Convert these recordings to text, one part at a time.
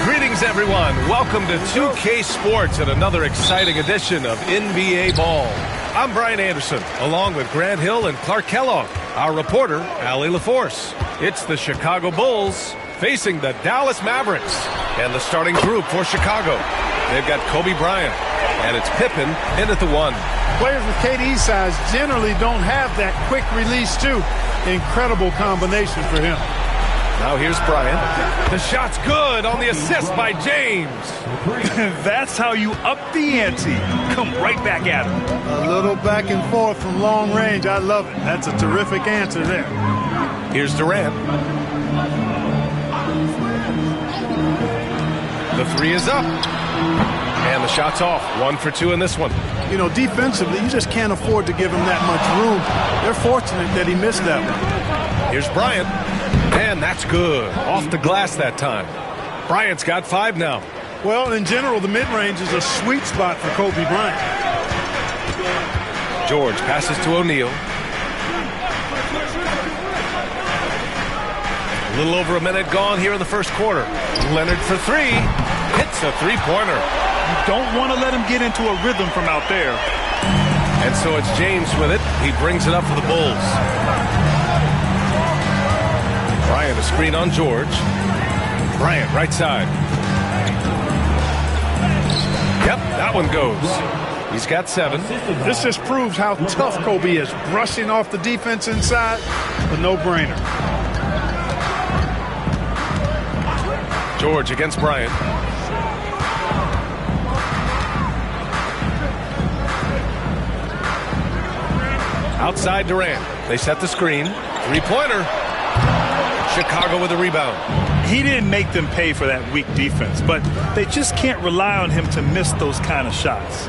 Greetings, everyone. Welcome to 2K Sports and another exciting edition of NBA Ball. I'm Brian Anderson, along with Grant Hill and Clark Kellogg. Our reporter, Allie LaForce. It's the Chicago Bulls facing the Dallas Mavericks. And the starting group for Chicago. They've got Kobe Bryant, and it's Pippen in at the 1. Players with KD's size generally don't have that quick release, too. Incredible combination for him. Now here's Bryant. The shot's good on the assist by James. That's how you up the ante. Come right back at him. A little back and forth from long range. I love it. That's a terrific answer there. Here's Durant. The 3 is up. And the shot's off. 1 for 2 in this one. You know, defensively, you just can't afford to give him that much room. They're fortunate that he missed that one. Here's Bryant. And that's good. Off the glass that time. Bryant's got 5 now. Well, in general, the mid-range is a sweet spot for Kobe Bryant. George passes to O'Neal. A little over a minute gone here in the first quarter. Leonard for 3. Hits a three-pointer. You don't want to let him get into a rhythm from out there. And so it's James with it. He brings it up for the Bulls. Bryant, a screen on George. Bryant, right side. Yep, that one goes. He's got 7. This just proves how tough Kobe is. Brushing off the defense inside, a no-brainer. George against Bryant. Outside Durant. They set the screen. Three-pointer. Chicago with a rebound. He didn't make them pay for that weak defense, but they just can't rely on him to miss those kind of shots.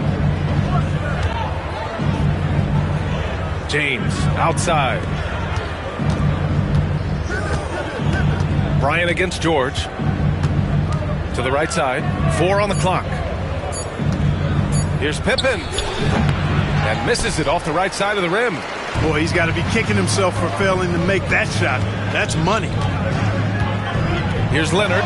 James outside. Bryant against George. To the right side. 4 on the clock. Here's Pippen. And misses it off the right side of the rim. Boy, he's got to be kicking himself for failing to make that shot. That's money. Here's Leonard.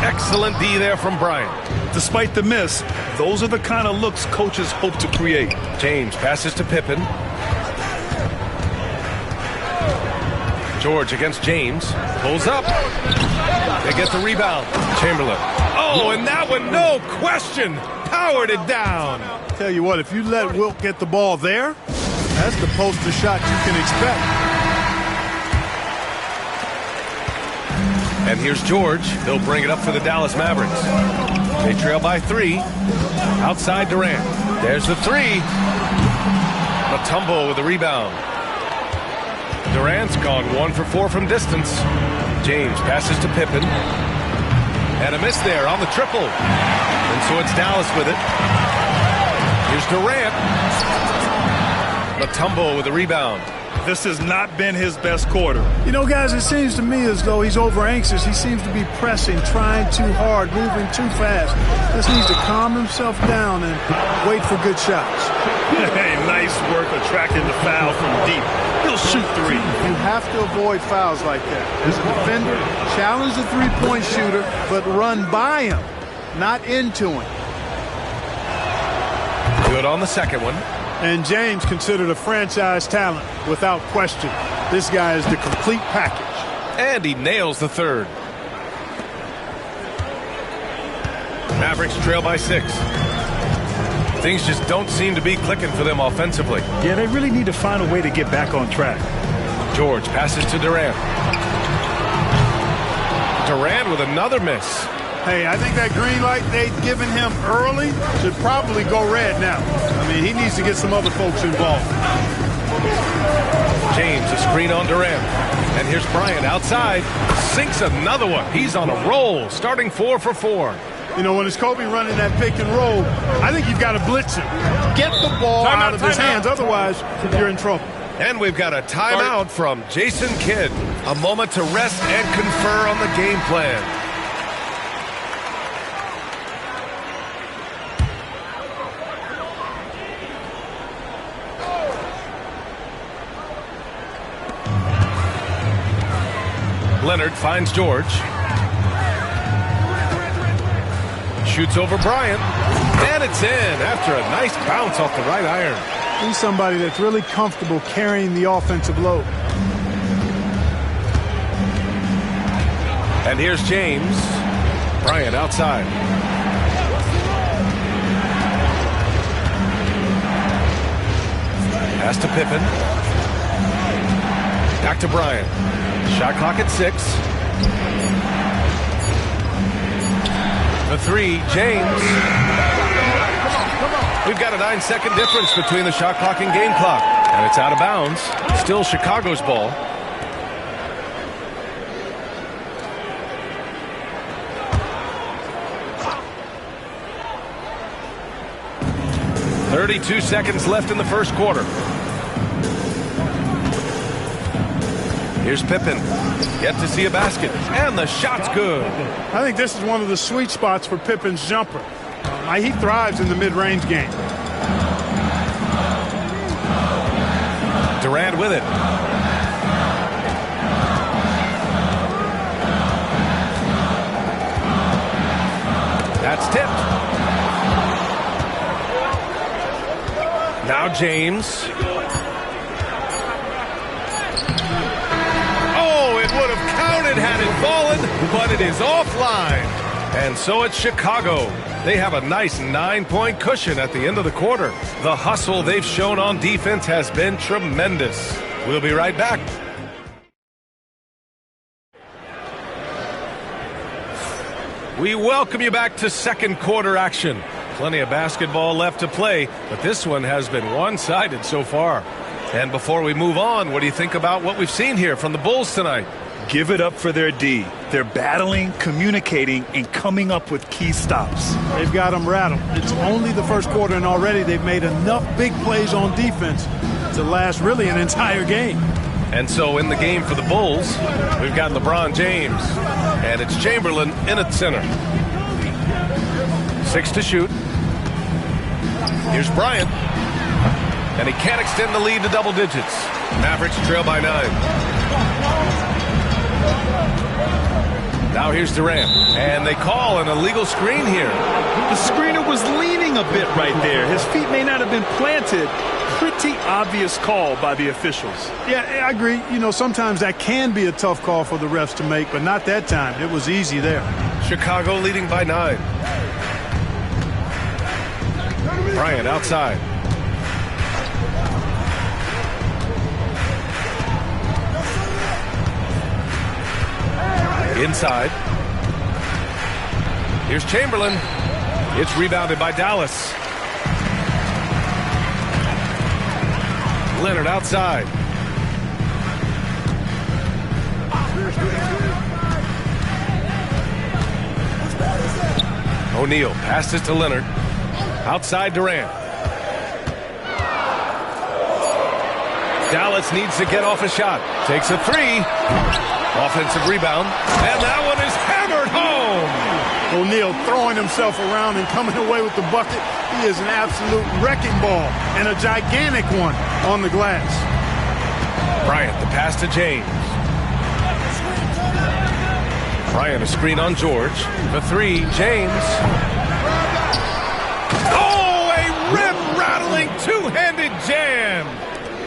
Excellent D there from Bryant. despite the miss, those are the kind of looks coaches hope to create. James passes to Pippen. George against James. Pulls up. They get the rebound. Chamberlain. Oh, and that one, no question, powered it down. Tell you what, if you let Wilt get the ball there, that's the poster shot you can expect. And here's George. He'll bring it up for the Dallas Mavericks. They trail by 3. Outside Durant. There's the 3. Mutombo with the rebound. Durant's gone 1 for 4 from distance. James passes to Pippen. And a miss there on the triple. And so it's Dallas with it. Here's Durant. Mutombo with the rebound. This has not been his best quarter. You know, guys, it seems to me as though he's over anxious. He seems to be pressing, trying too hard, moving too fast. Just needs to calm himself down and wait for good shots. Hey, nice work attracting the foul from deep. He'll shoot 3. You have to avoid fouls like that. As a defender, challenge the three-point shooter, but run by him, not into him. Good on the second one. And James considered a franchise talent without question. This guy is the complete package. And he nails the third. Mavericks trail by 6. Things just don't seem to be clicking for them offensively. Yeah, they really need to find a way to get back on track. George passes to Durant. Durant with another miss. Hey, I think that green light they'd given him early should probably go red now. I mean, he needs to get some other folks involved. James, a screen on Durant. And here's Bryant outside. Sinks another one. He's on a roll, starting 4 for 4. You know, when it's Kobe running that pick and roll, I think you've got to blitz him. Get the ball out of his hands. Otherwise, you're in trouble. And we've got a timeout from Jason Kidd. A moment to rest and confer on the game plan. Leonard finds George. Shoots over Bryant. And it's in after a nice bounce off the right iron. He's somebody that's really comfortable carrying the offensive load. And here's James. Bryant outside. Pass to Pippen. Back to Bryant. Shot clock at 6. The 3, James. We've got a 9-second difference between the shot clock and game clock. And it's out of bounds. Still Chicago's ball. .32 seconds left in the first quarter. Here's Pippen. Yet to see a basket. And the shot's good. I think this is one of the sweet spots for Pippen's jumper. He thrives in the mid-range game. Durant with it. That's tipped. Now James. Would have counted had it fallen, but it is offline. And so it's Chicago. They have a nice 9-point cushion at the end of the quarter. The hustle they've shown on defense has been tremendous. We'll be right back. We welcome you back to second quarter action. Plenty of basketball left to play, but this one has been one-sided so far. And before we move on, what do you think about what we've seen here from the Bulls tonight? Give it up for their D. They're battling, communicating, and coming up with key stops. They've got them rattled. It's only the first quarter, and already they've made enough big plays on defense to last really an entire game. And so in the game for the Bulls, we've got LeBron James, and it's Chamberlain in at center. 6 to shoot. Here's Bryant. And he can't extend the lead to double digits. Mavericks trail by 9. Now here's Durant. And they call an illegal screen here. The screener was leaning a bit right there. His feet may not have been planted. Pretty obvious call by the officials. Yeah, I agree. You know, sometimes that can be a tough call for the refs to make, but not that time. It was easy there. Chicago leading by 9. Bryant outside. Inside. Here's Chamberlain. It's rebounded by Dallas. Leonard outside. O'Neal passes to Leonard. Outside Durant. Dallas needs to get off a shot. Takes a 3. Offensive rebound. And that one is hammered home. O'Neal throwing himself around and coming away with the bucket. He is an absolute wrecking ball and a gigantic one on the glass. Bryant, the pass to James. Bryant, a screen on George. The 3, James. Oh, a rib-rattling two-handed jam.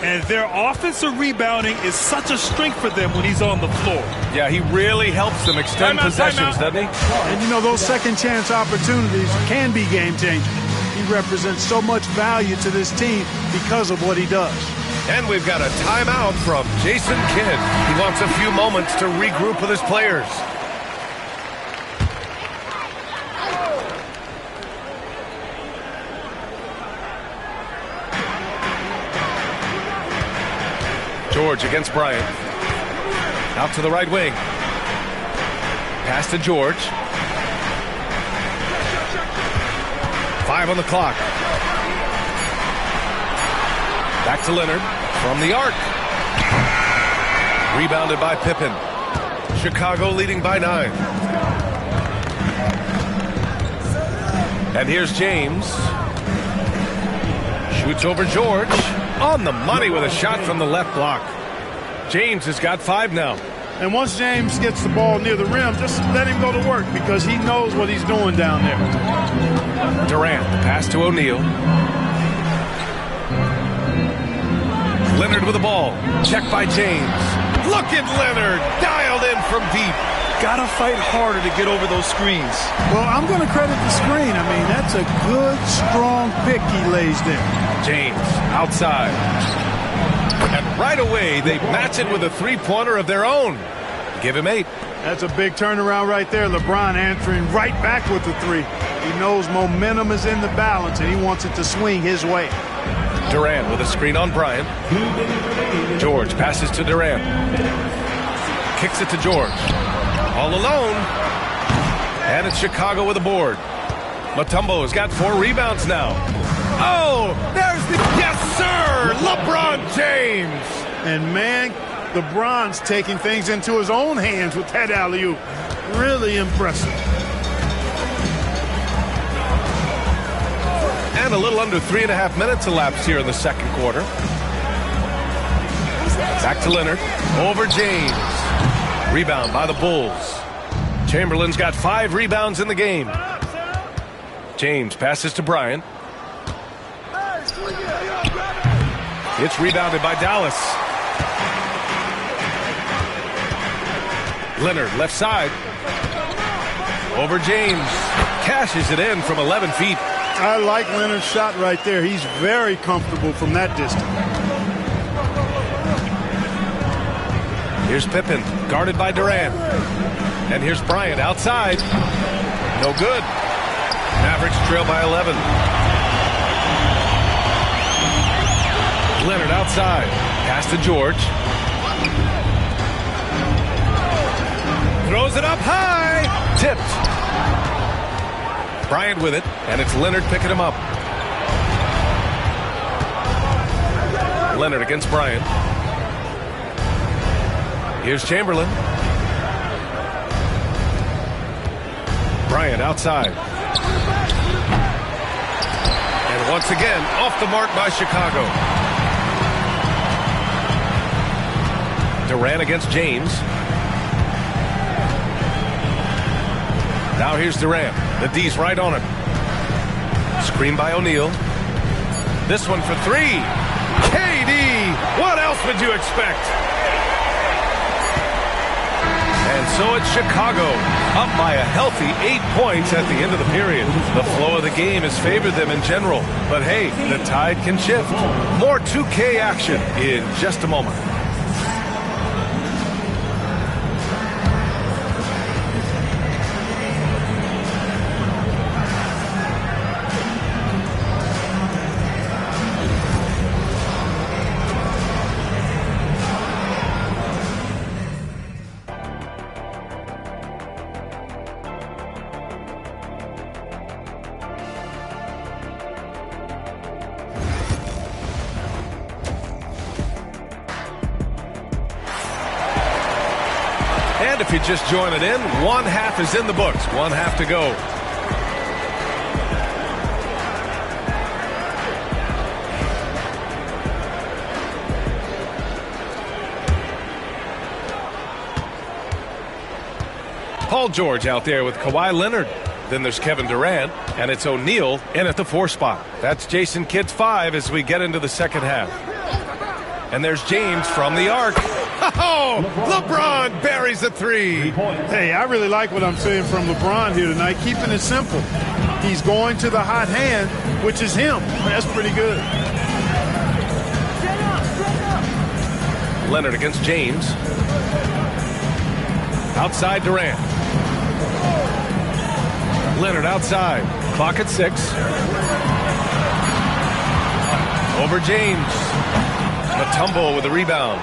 And their offensive rebounding is such a strength for them when he's on the floor. Yeah, he really helps them extend possessions, doesn't he? And you know, those second chance opportunities can be game changers. He represents so much value to this team because of what he does. And we've got a timeout from Jason Kidd. He wants a few moments to regroup with his players. George against Bryant. Out to the right wing. Pass to George. 5 on the clock. Back to Leonard from the arc. Rebounded by Pippen. Chicago leading by 9. And here's James. Shoots over George. On the money with a shot from the left block. James has got 5 now. And once James gets the ball near the rim, just let him go to work because he knows what he's doing down there. Durant, the pass to O'Neal. Leonard with the ball. Checked by James. Look at Leonard, dialed in from deep. Gotta fight harder to get over those screens. Well, I'm going to credit the screen. I mean, that's a good, strong pick he lays there. James outside. And right away, they match it with a three-pointer of their own. Give him 8. That's a big turnaround right there. LeBron answering right back with the 3. He knows momentum is in the balance, and he wants it to swing his way. Durant with a screen on Bryant. George passes to Durant. Kicks it to George. All alone. And it's Chicago with a board. Mutombo has got 4 rebounds now. Oh, there's the... Yes, sir! LeBron James! And, man, LeBron's taking things into his own hands with that alley-oop. Really impressive. And a little under 3.5 minutes elapsed here in the second quarter. Back to Leonard. Over James. Rebound by the Bulls. Chamberlain's got 5 rebounds in the game. James passes to Bryant. It's rebounded by Dallas. Leonard left side. Over James. Cashes it in from 11 feet. I like Leonard's shot right there. He's very comfortable from that distance. Here's Pippen, guarded by Durant. And here's Bryant outside. No good. Mavericks trail by 11. Leonard outside. Pass to George. Throws it up high. Tipped. Bryant with it, and it's Leonard picking him up. Leonard against Bryant. Here's Chamberlain. Bryant outside. And once again, off the mark by Chicago. Durant against James. Now here's Durant. The D's right on him. Screen by O'Neal. This one for three. KD! What else would you expect? And so it's Chicago, up by a healthy 8 points at the end of the period. The flow of the game has favored them in general. But hey, the tide can shift. More 2K action in just a moment. And if you just join it in, one half is in the books. One half to go. Paul George out there with Kawhi Leonard. Then there's Kevin Durant, and it's O'Neal in at the 4 spot. That's Jason Kidd's 5 as we get into the second half. And there's James from the arc. Oh, LeBron buries a 3. Hey, I really like what I'm seeing from LeBron here tonight, keeping it simple. He's going to the hot hand, which is him. That's pretty good. Leonard against James. Outside Durant. Leonard outside. Clock at 6. Over James. Mutombo with a rebound.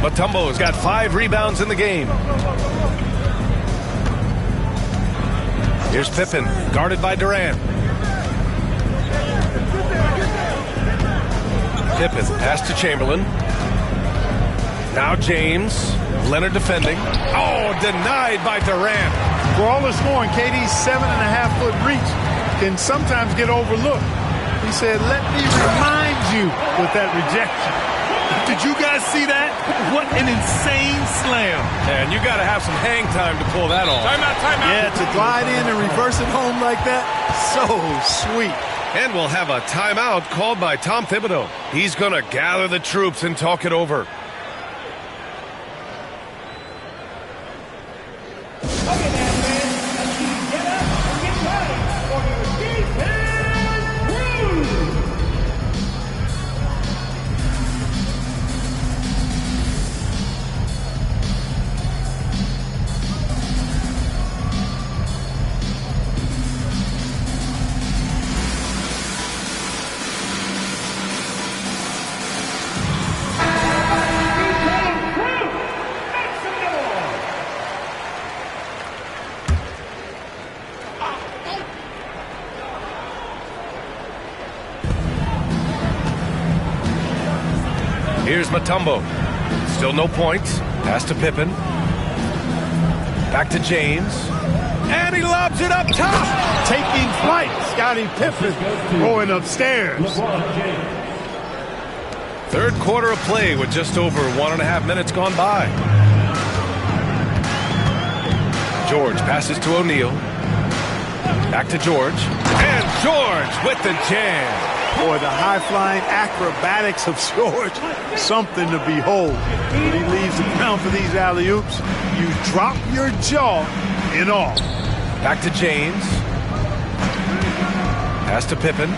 Mutombo's got 5 rebounds in the game. Here's Pippen, guarded by Durant. Pippen, pass to Chamberlain. Now James. Leonard defending. Oh, denied by Durant. For all the scoring, KD's 7.5-foot reach can sometimes get overlooked. He said, let me remind you with that rejection. Did you guys see that? What an insane slam. And you got to have some hang time to pull that off. Timeout, timeout. Yeah, to glide in and reverse it home like that, so sweet. And we'll have a timeout called by Tom Thibodeau. He's going to gather the troops and talk it over. Here's Mutombo. Still no points. Pass to Pippen. Back to James. And he lobs it up top. Taking flight, Scottie Pippen going upstairs. Third quarter of play with just over 1.5 minutes gone by. George passes to O'Neal. Back to George. And George with the jam. Boy, the high-flying acrobatics of George, something to behold. When he leaves the ground for these alley-oops, you drop your jaw in awe. Back to James. Pass to Pippen.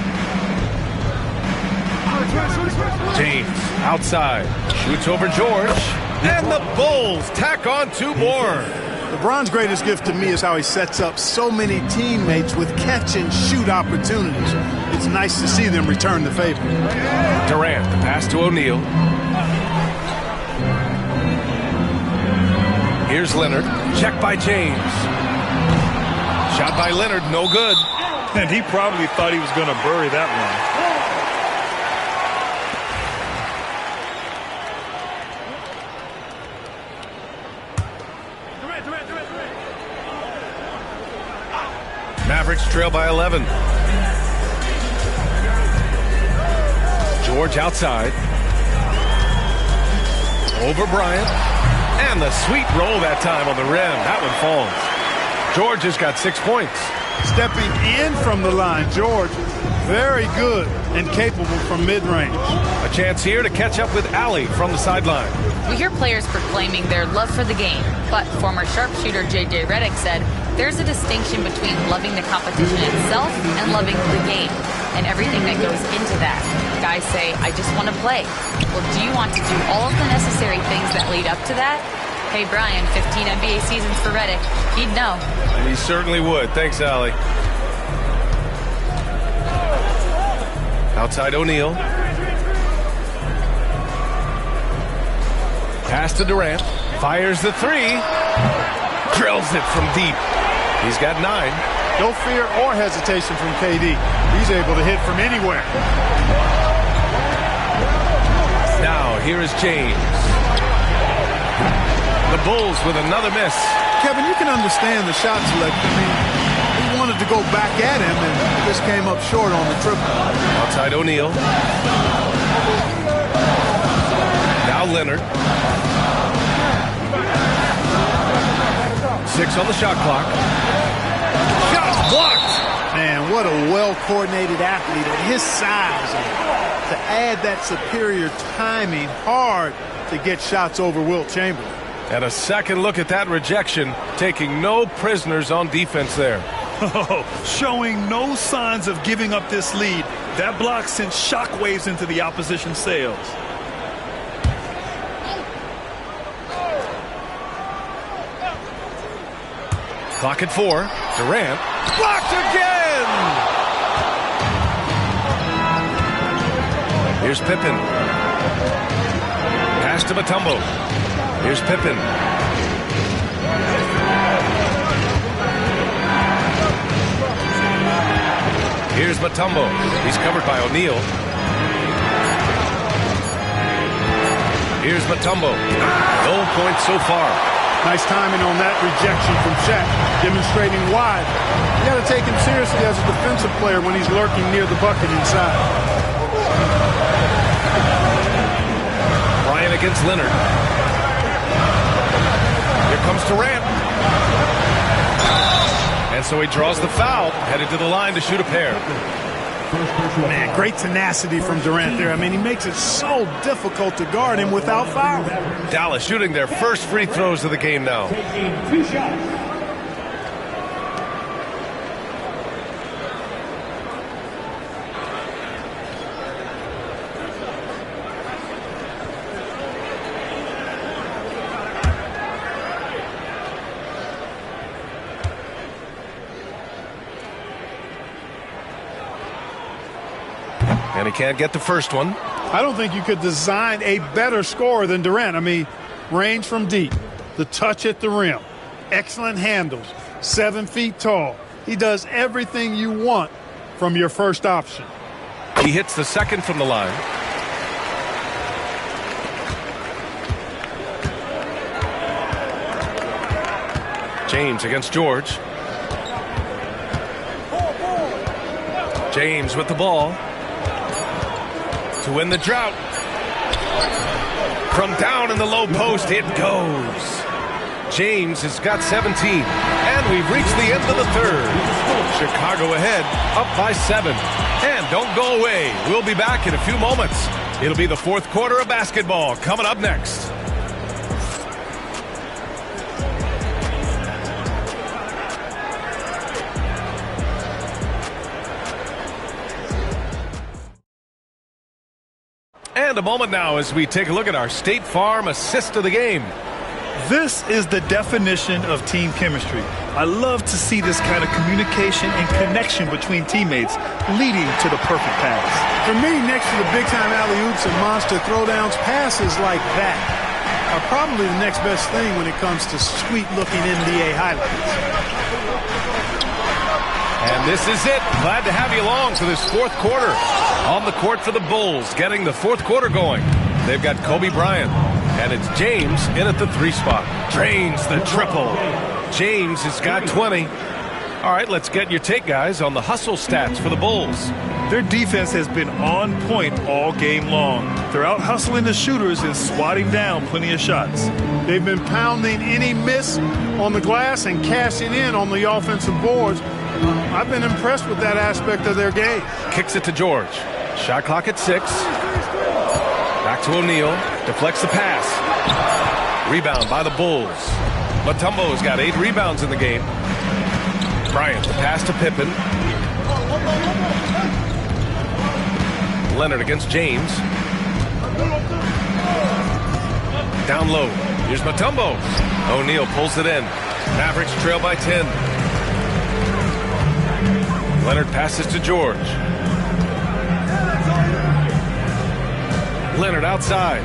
James outside. Shoots over George. And the Bulls tack on 2 more. LeBron's greatest gift to me is how he sets up so many teammates with catch-and-shoot opportunities. It's nice to see them return the favor. Durant, the pass to O'Neal. Here's Leonard. Check by James. Shot by Leonard, no good. And he probably thought he was going to bury that one. Mavericks trail by 11. George outside. Over Bryant. And the sweet roll that time on the rim. That one falls. George has got 6 points. Stepping in from the line, George, very good and capable from mid-range. A chance here to catch up with Allie from the sideline. We hear players proclaiming their love for the game, but former sharpshooter J.J. Redick said there's a distinction between loving the competition itself and loving the game and everything that goes into that. Guys say, I just want to play. Well, do you want to do all of the necessary things that lead up to that? Hey, Brian, 15 NBA seasons for Redick. He'd know. And he certainly would. Thanks, Allie. Outside O'Neal. Pass to Durant. Fires the three. Drills it from deep. He's got 9. No fear or hesitation from KD. He's able to hit from anywhere. Now, here is James. The Bulls with another miss. Kevin, you can understand the shot selection. I mean, he wanted to go back at him and just came up short on the triple. Outside O'Neal. Now Leonard. 6 on the shot clock. Shot blocked. Man, what a well-coordinated athlete at his size. And to add that superior timing, hard to get shots over Wilt Chamberlain. And a second look at that rejection, taking no prisoners on defense there. Showing no signs of giving up this lead. That block sent shockwaves into the opposition sails. Clock at 4. Durant blocked again. Here's Pippen. Pass to Mutombo. Here's Pippen. Here's Mutombo. He's covered by O'Neal. Here's Mutombo. No points so far. Nice timing on that rejection from Shaq, demonstrating why. You got to take him seriously as a defensive player when he's lurking near the bucket inside. Bryant against Leonard. Here comes Durant. And so he draws the foul, headed to the line to shoot a pair. Man, great tenacity from Durant there. I mean, he makes it so difficult to guard him without fouling. Dallas shooting their first free throws of the game now. And he can't get the first one. I don't think you could design a better scorer than Durant. I mean, range from deep, the touch at the rim, excellent handles, 7 feet tall. He does everything you want from your first option. He hits the second from the line. James against George. James with the ball. To win the drought. From down in the low post, it goes. James has got 17. And we've reached the end of the third. Chicago ahead, up by 7. And don't go away. We'll be back in a few moments. It'll be the fourth quarter of basketball coming up next. And a moment now as we take a look at our State Farm assist of the game. This is the definition of team chemistry. I love to see this kind of communication and connection between teammates leading to the perfect pass. For me, next to the big-time alley-oops and monster throwdowns, passes like that are probably the next best thing when it comes to sweet-looking NBA highlights. And this is it. Glad to have you along for this fourth quarter. On the court for the Bulls, getting the fourth quarter going. They've got Kobe Bryant, and it's James in at the 3 spot. Drains the triple. James has got 20. All right, let's get your take, guys, on the hustle stats for the Bulls. Their defense has been on point all game long. They're out hustling the shooters and swatting down plenty of shots. They've been pounding any miss on the glass and cashing in on the offensive boards. I've been impressed with that aspect of their game. Kicks it to George. Shot clock at 6. Back to O'Neal. Deflects the pass. Rebound by the Bulls. Mutombo's got 8 rebounds in the game. Bryant, the pass to Pippen. Leonard against James. Down low. Here's Mutombo. O'Neal pulls it in. Mavericks trail by 10. Leonard passes to George. Leonard outside.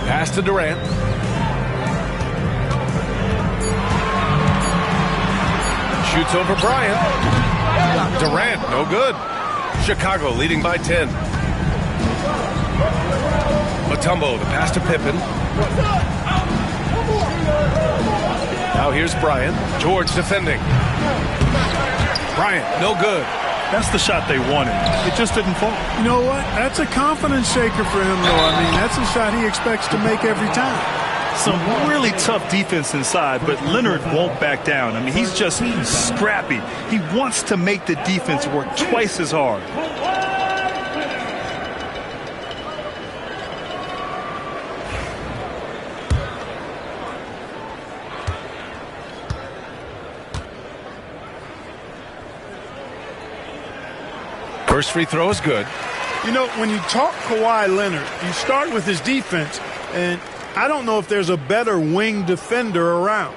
Pass to Durant. Shoots over Bryant. Durant, no good. Chicago leading by 10. Mutombo, the pass to Pippen. Now here's Bryant. George defending. Bryant, no good. That's the shot they wanted. It just didn't fall. You know what? That's a confidence shaker for him, though. I mean, that's a shot he expects to make every time. Some really tough defense inside, but Leonard won't back down. I mean, he's just scrappy. He wants to make the defense work twice as hard. First free throw is good. You know, when you talk Kawhi Leonard, you start with his defense, and I don't know if there's a better wing defender around.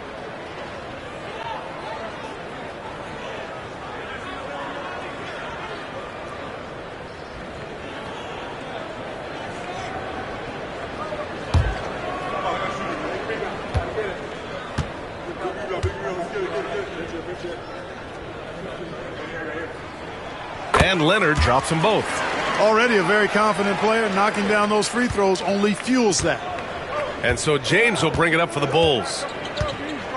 And Leonard drops them both. Already a very confident player. Knocking down those free throws only fuels that. And so James will bring it up for the Bulls.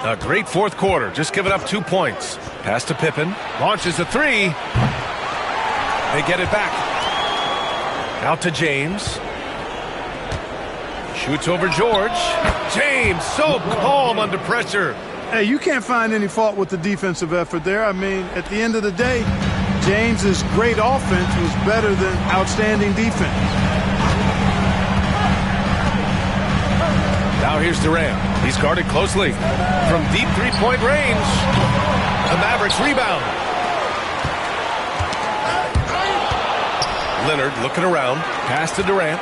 A great fourth quarter, just giving up 2 points. Pass to Pippen, launches a 3. They get it back. Out to James. Shoots over George. James, so calm under pressure. Hey, you can't find any fault with the defensive effort there. I mean, at the end of the day, James's great offense was better than outstanding defense. Now here's Durant. He's guarded closely. From deep three-point range, the Mavericks rebound. Leonard looking around. Pass to Durant.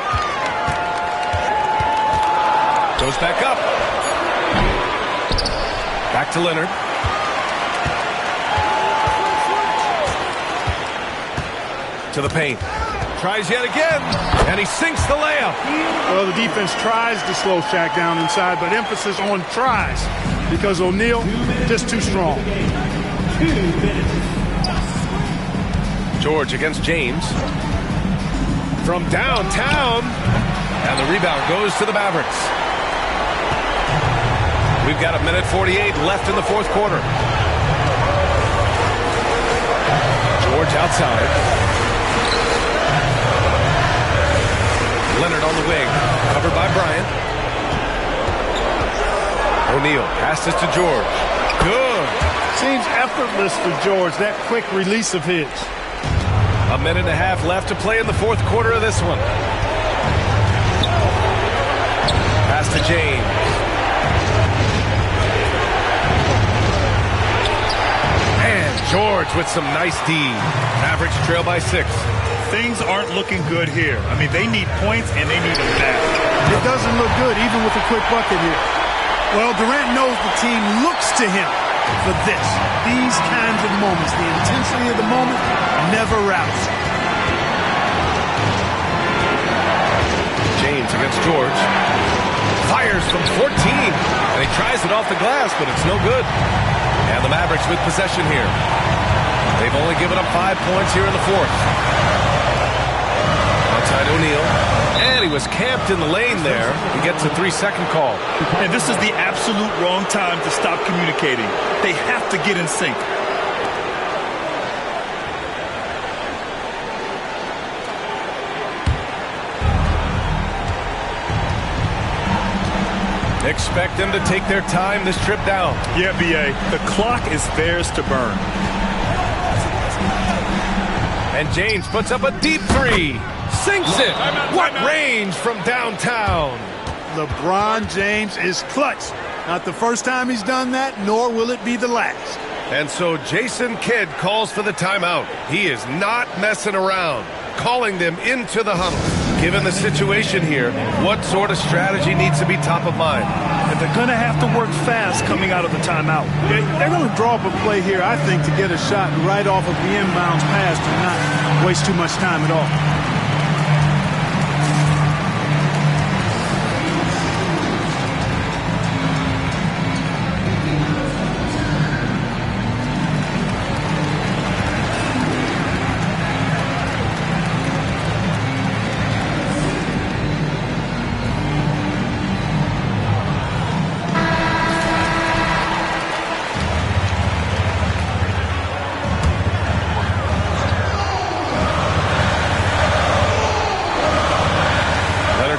Goes back up. Back to Leonard. To the paint. Tries yet again, and he sinks the layup. Well, the defense tries to slow Shaq down inside, but emphasis on tries because O'Neal just too strong. George against James. From downtown, and the rebound goes to the Mavericks. We've got 1:48 left in the fourth quarter. George outside. Leonard on the wing, covered by Bryant. O'Neal passes to George. Good. Seems effortless for George, that quick release of his. 1.5 minutes left to play in the fourth quarter of this one. Pass to James. And George with some nice D. Mavericks trail by 6. Things aren't looking good here. I mean, they need points, and they need them back. It doesn't look good, even with a quick bucket here. Well, Durant knows the team looks to him for this. These kinds of moments, the intensity of the moment, never routs. James against George. Fires from 14. And he tries it off the glass, but it's no good. And the Mavericks with possession here. They've only given up 5 points here in the fourth. Outside O'Neal. And he was camped in the lane there. He gets a 3-second call. And this is the absolute wrong time to stop communicating. They have to get in sync. Expect them to take their time this trip down. Yeah, B.A., the clock is theirs to burn. And James puts up a deep three. Sinks it. What range from downtown. LeBron James is clutch. Not the first time he's done that, nor will it be the last. And so Jason Kidd calls for the timeout. He is not messing around, calling them into the huddle. Given the situation here, what sort of strategy needs to be top of mind? And they're going to have to work fast coming out of the timeout. They're going to draw up a play here, I think, to get a shot right off of the inbounds pass and not waste too much time at all.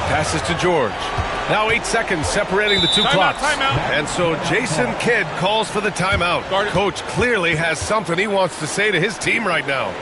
Passes to George. Now 8 seconds separating the two clocks. And so Jason Kidd calls for the timeout. Coach clearly has something he wants to say to his team right now.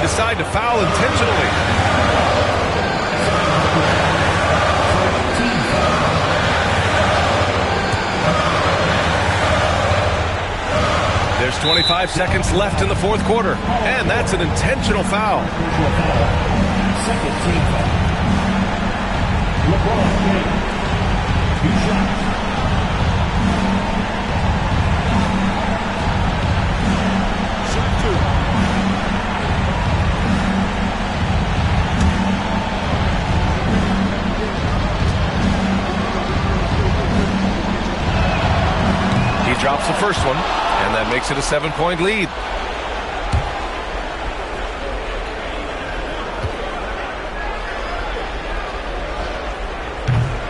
Decide to foul intentionally. There's 25 seconds left in the fourth quarter, and that's an intentional foul. Second team foul. LeBron James. 2 shots. Drops the first one, and that makes it a 7-point lead.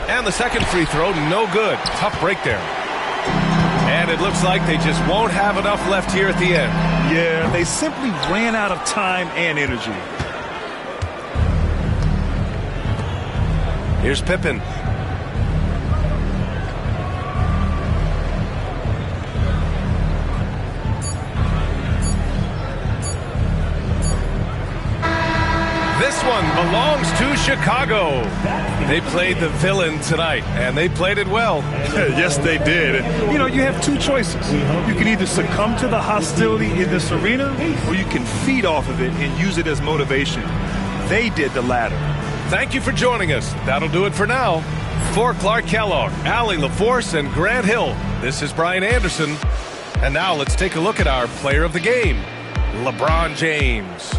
And the second free throw, no good. Tough break there. And it looks like they just won't have enough left here at the end. Yeah, they simply ran out of time and energy. Here's Pippen. This one belongs to Chicago. They played the villain tonight, and they played it well. Yes, they did. And, you have two choices. You can either succumb to the hostility in this arena, or you can feed off of it and use it as motivation. They did the latter. Thank you for joining us. That'll do it for now. For Clark Kellogg, Allie LaForce, and Grant Hill, this is Brian Anderson. And now let's take a look at our player of the game, LeBron James.